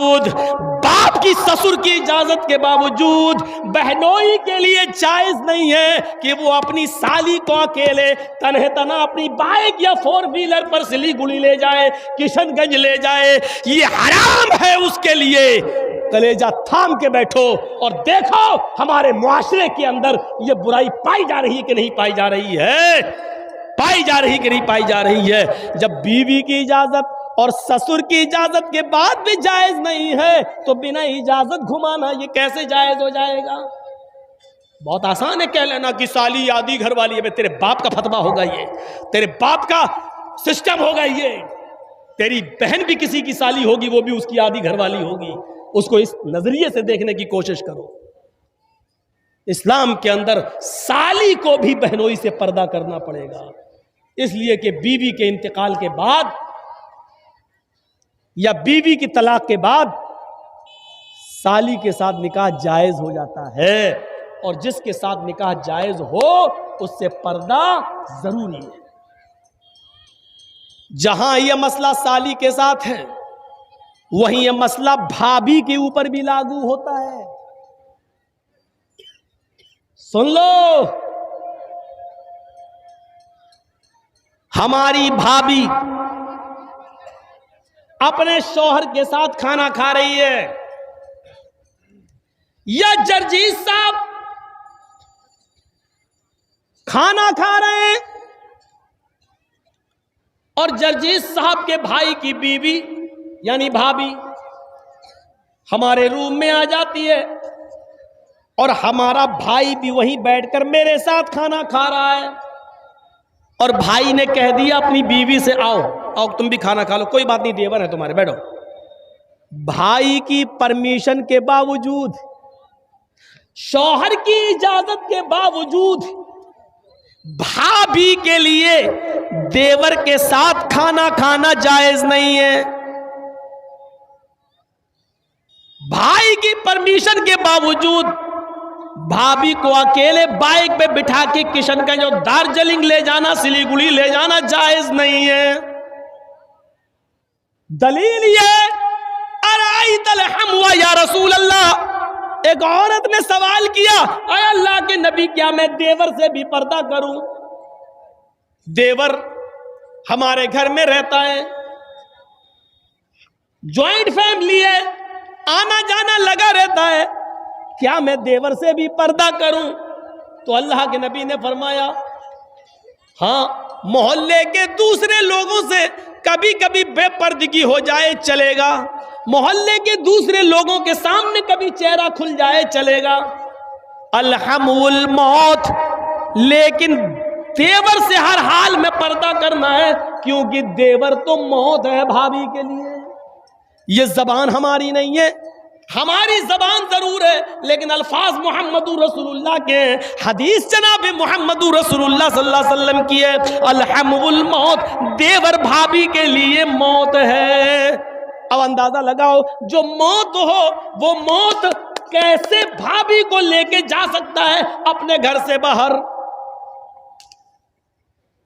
बाप की ससुर की इजाजत के बावजूद बहनोई के लिए जायज नहीं है कि वो अपनी साली को अकेले तन्हे तना अपनी बाइक या 4 व्हीलर पर सिलीगुड़ी ले जाए, किशनगंज ले जाए। ये हराम है उसके लिए। कलेजा थाम के बैठो और देखो हमारे मुआशरे के अंदर ये बुराई पाई जा रही है कि नहीं पाई जा रही है, पाई जा रही कि नहीं पाई जा रही है। जब बीवी की इजाजत और ससुर की इजाजत के बाद भी जायज नहीं है तो बिना इजाजत घुमाना ये कैसे जायज हो जाएगा? बहुत आसान है कह लेना कि साली आदि घर वाली है। तेरे बाप का फतवा होगा ये, तेरे बाप का सिस्टम होगा ये। तेरी बहन भी किसी की साली होगी, वो भी उसकी आदि घर वाली होगी। उसको इस नजरिए से देखने की कोशिश करो। इस्लाम के अंदर साली को भी बहनोई से पर्दा करना पड़ेगा, इसलिए कि बीवी के इंतकाल के बाद या बीवी की तलाक के बाद साली के साथ निकाह जायज हो जाता है, और जिसके साथ निकाह जायज हो उससे पर्दा जरूरी है। जहां यह मसला साली के साथ है वहीं यह मसला भाभी के ऊपर भी लागू होता है। सुन लो, हमारी भाभी अपने शौहर के साथ खाना खा रही है, या जर्जीत साहब खाना खा रहे हैं और जर्जीत साहब के भाई की बीवी यानी भाभी हमारे रूम में आ जाती है और हमारा भाई भी वहीं बैठकर मेरे साथ खाना खा रहा है, और भाई ने कह दिया अपनी बीवी से आओ आओ तुम भी खाना खा लो, कोई बात नहीं देवर है तुम्हारे, बैठो। भाई की परमिशन के बावजूद, शौहर की इजाजत के बावजूद भाभी के लिए देवर के साथ खाना खाना जायज नहीं है। भाई की परमिशन के बावजूद भाभी को अकेले बाइक पे बिठा के किशनगंज और दार्जिलिंग ले जाना, सिलीगुड़ी ले जाना जायज नहीं है। दलील ये अराइतल हमवा या रसूल अल्लाह। एक औरत ने सवाल किया, अय अल्लाह के नबी क्या मैं देवर से भी पर्दा करूं? देवर हमारे घर में रहता है, ज्वाइंट फैमिली है, आना जाना लगा रहता है, क्या मैं देवर से भी पर्दा करूं? तो अल्लाह के नबी ने फरमाया, हाँ, मोहल्ले के दूसरे लोगों से कभी कभी बेपर्दगी हो जाए चलेगा, मोहल्ले के दूसरे लोगों के सामने कभी चेहरा खुल जाए चलेगा, अलहमुल मौत। लेकिन देवर से हर हाल में पर्दा करना है, क्योंकि देवर तो मौत है भाभी के लिए। ये जबान हमारी नहीं है, हमारी जबान जरूर है, लेकिन अल्फाज मोहम्मदुर रसूलुल्लाह के, हदीस जनाब मोहम्मदुर रसूलुल्लाह सल्लल्लाहु अलैहि वसल्लम की है, अलहमुल मौत, देवर भाभी के लिए मौत है। अब अंदाजा लगाओ, जो मौत हो वो मौत कैसे भाभी को लेके जा सकता है अपने घर से बाहर?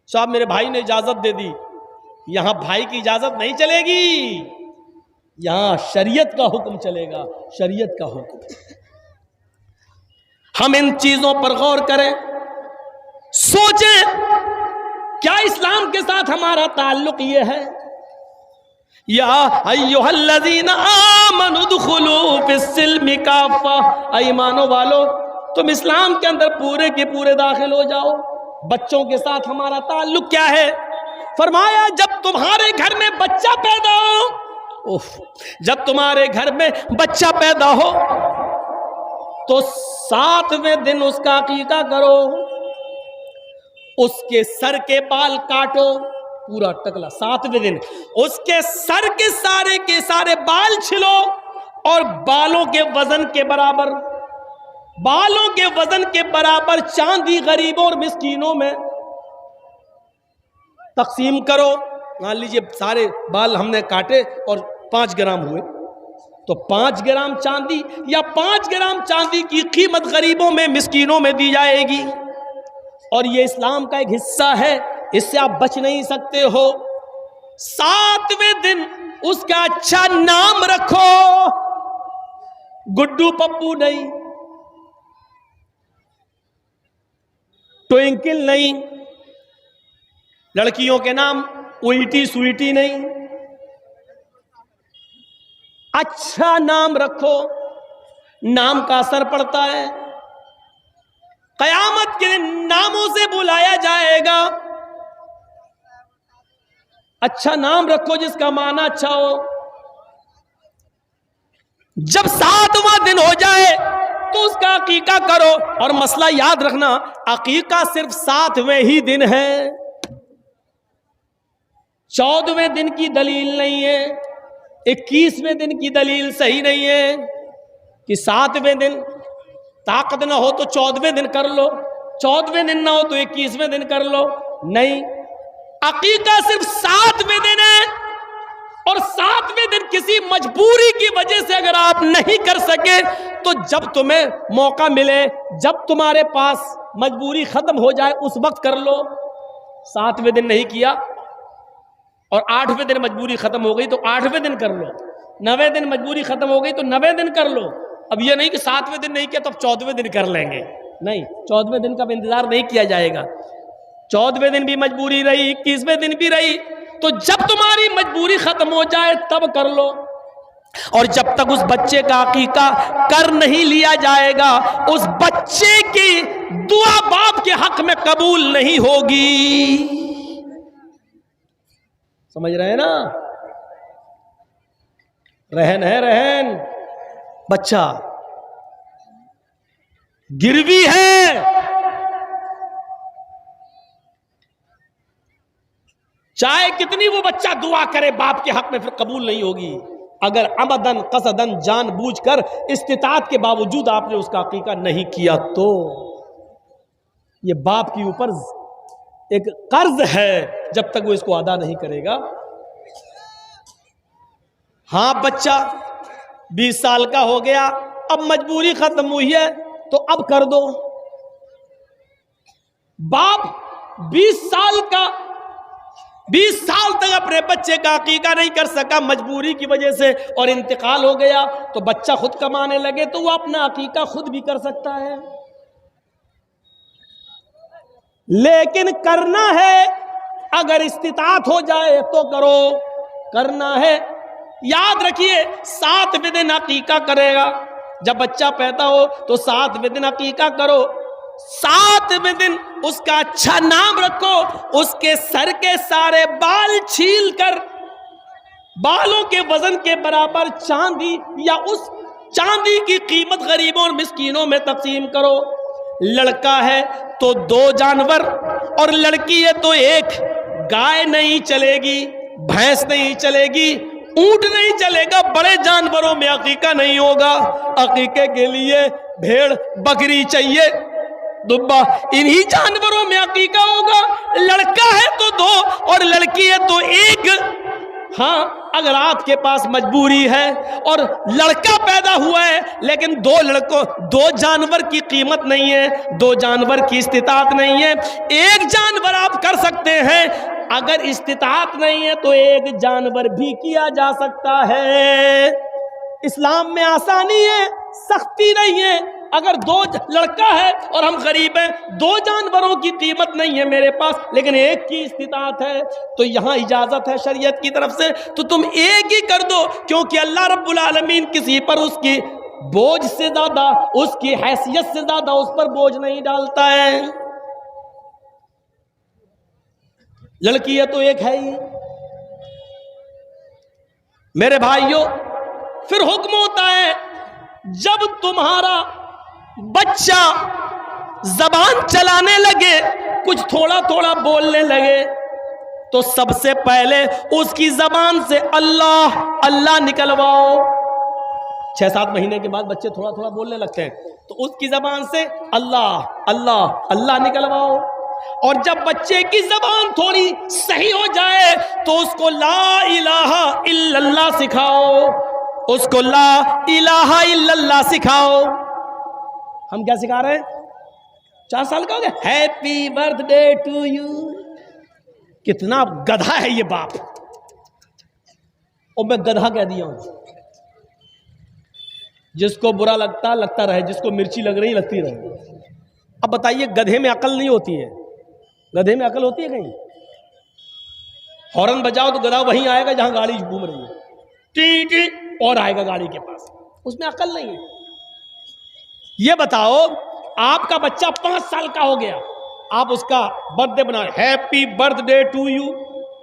साहब मेरे भाई ने इजाजत दे दी, यहां भाई की इजाजत नहीं चलेगी, यहां शरीयत का हुक्म चलेगा, शरीयत का हुक्म। हम इन चीजों पर गौर करें, सोचें, क्या इस्लाम के साथ हमारा ताल्लुक यह है? या अय्युहल्लज़ीना आमनु उदखुलू फिस्सिल्मि काफ़ा, ईमानो वालो तुम इस्लाम के अंदर पूरे के पूरे दाखिल हो जाओ। बच्चों के साथ हमारा ताल्लुक क्या है? फरमाया, जब तुम्हारे घर में बच्चा पैदा हो, जब तुम्हारे घर में बच्चा पैदा हो तो 7वें दिन उसका अकीका करो, उसके सर के बाल काटो, पूरा टकला, 7वें दिन उसके सर के सारे बाल छिलो, और बालों के वजन के बराबर चांदी गरीबों और मिस्कीनों में तकसीम करो। मान लीजिए सारे बाल हमने काटे और 5 ग्राम हुए, तो 5 ग्राम चांदी या 5 ग्राम चांदी की कीमत गरीबों में मिस्कीनों में दी जाएगी। और ये इस्लाम का एक हिस्सा है, इससे आप बच नहीं सकते हो। 7वें दिन उसका अच्छा नाम रखो, गुड्डू पप्पू नहीं, ट्विंकल नहीं, लड़कियों के नाम उईटी सुईटी नहीं। अच्छा नाम रखो, नाम का असर पड़ता है। कयामत के दिन नामों से बुलाया जाएगा। अच्छा नाम रखो जिसका माना अच्छा हो। जब 7वां दिन हो जाए तो उसका अकीका करो। और मसला याद रखना, अकीका सिर्फ 7वें ही दिन है, 14वें दिन की दलील नहीं है, 21वें दिन की दलील सही नहीं है कि 7वें दिन ताकत ना हो तो 14वें दिन कर लो, 14वें दिन ना हो तो 21वें दिन कर लो। नहीं, अकीका सिर्फ 7वें दिन है। और 7वें दिन किसी मजबूरी की वजह से अगर आप नहीं कर सके तो जब तुम्हें मौका मिले, जब तुम्हारे पास मजबूरी खत्म हो जाए उस वक्त कर लो। 7वें दिन नहीं किया और 8वें दिन मजबूरी खत्म हो गई तो 8वें दिन कर लो, 9वें दिन मजबूरी खत्म हो गई तो 9वें दिन कर लो। अब ये नहीं कि 7वें दिन नहीं किया तो अब 14वें दिन कर लेंगे, नहीं, 14वें दिन का इंतजार नहीं किया जाएगा। 14वें दिन भी मजबूरी रही, 21वें दिन भी रही, तो जब तुम्हारी मजबूरी खत्म हो जाए तब कर लो। और जब तक उस बच्चे का अकीका कर नहीं लिया जाएगा उस बच्चे की दुआ बाप के हक में कबूल नहीं होगी। समझ रहे हैं ना? रहन है, रहन, बच्चा गिरवी है, चाहे कितनी वो बच्चा दुआ करे बाप के हक में फिर कबूल नहीं होगी। अगर अमदन कसदन जानबूझकर इस्तिताअत के बावजूद आपने उसका अकीका नहीं किया तो ये बाप के ऊपर एक कर्ज है, जब तक वो इसको अदा नहीं करेगा। हाँ, बच्चा 20 साल का हो गया, अब मजबूरी खत्म हुई है तो अब कर दो। बाप 20 साल तक अपने बच्चे का अकीका नहीं कर सका मजबूरी की वजह से और इंतकाल हो गया, तो बच्चा खुद कमाने लगे तो वो अपना अकीका खुद भी कर सकता है। लेकिन करना है, अगर इस्तिताअत हो जाए तो करो, करना है। याद रखिए, 7वें दिन अकीका करेगा। जब बच्चा पैदा हो तो 7वें दिन अकीका करो। 7वें दिन उसका अच्छा नाम रखो, उसके सर के सारे बाल छील कर बालों के वजन के बराबर चांदी या उस चांदी की कीमत गरीबों और मिस्कीनों में तकसीम करो। लड़का है तो 2 जानवर और लड़की है तो 1। गाय नहीं चलेगी, भैंस नहीं चलेगी, ऊंट नहीं चलेगा, बड़े जानवरों में अकीका नहीं होगा। अकीके के लिए भेड़ बकरी चाहिए, दुब्बा, इन्हीं जानवरों में अकीका होगा। लड़का है तो 2 और लड़की है तो 1। हाँ, अगर आपके पास मजबूरी है और लड़का पैदा हुआ है लेकिन 2 जानवर की कीमत नहीं है, 2 जानवर की इस्तिताअत नहीं है, 1 जानवर आप कर सकते हैं। अगर इस्तिताअत नहीं है तो 1 जानवर भी किया जा सकता है। इस्लाम में आसानी है, सख्ती नहीं है। अगर 2 लड़का है और हम गरीब हैं, 2 जानवरों की कीमत नहीं है मेरे पास लेकिन 1 की इस्तिताअत है, तो यहां इजाजत है शरीयत की तरफ से, तो तुम 1 ही कर दो, क्योंकि अल्लाह रब्बुल आलमीन किसी पर उसकी बोझ से ज्यादा, उसकी हैसियत से ज्यादा उस पर बोझ नहीं डालता है। लड़की है तो 1 है ही। मेरे भाइयों, फिर हुक्म होता है जब तुम्हारा बच्चा जबान चलाने लगे, कुछ थोड़ा थोड़ा बोलने लगे, तो सबसे पहले उसकी जबान से अल्लाह अल्लाह निकलवाओ। 6-7 महीने के बाद बच्चे थोड़ा थोड़ा बोलने लगते हैं, तो उसकी जबान से अल्लाह अल्लाह अल्लाह निकलवाओ। और जब बच्चे की जबान थोड़ी सही हो जाए तो उसको ला इलाहा इल्लल्लाह सिखाओ, उसको ला इलाहा इल्लल्लाह सिखाओ। हम क्या सिखा रहे हैं? 4 साल का हो गया, हैप्पी बर्थडे टू यू। कितना गधा है ये बाप, और मैं गधा कह दिया हूं। जिसको बुरा लगता लगता रहे, जिसको मिर्ची लग रही लगती रहे। अब बताइए, गधे में अकल नहीं होती है? गधे में अकल होती है कहीं? हॉर्न बजाओ तो गधा वहीं आएगा जहां गाड़ी घूम रही है, टी टी और आएगा गाड़ी के पास। उसमें अकल नहीं है। ये बताओ, आपका बच्चा 5 साल का हो गया, आप उसका बर्थडे बना, हैप्पी बर्थडे टू यू।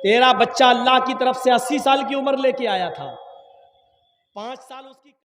तेरा बच्चा अल्लाह की तरफ से 80 साल की उम्र लेके आया था, 5 साल उसकी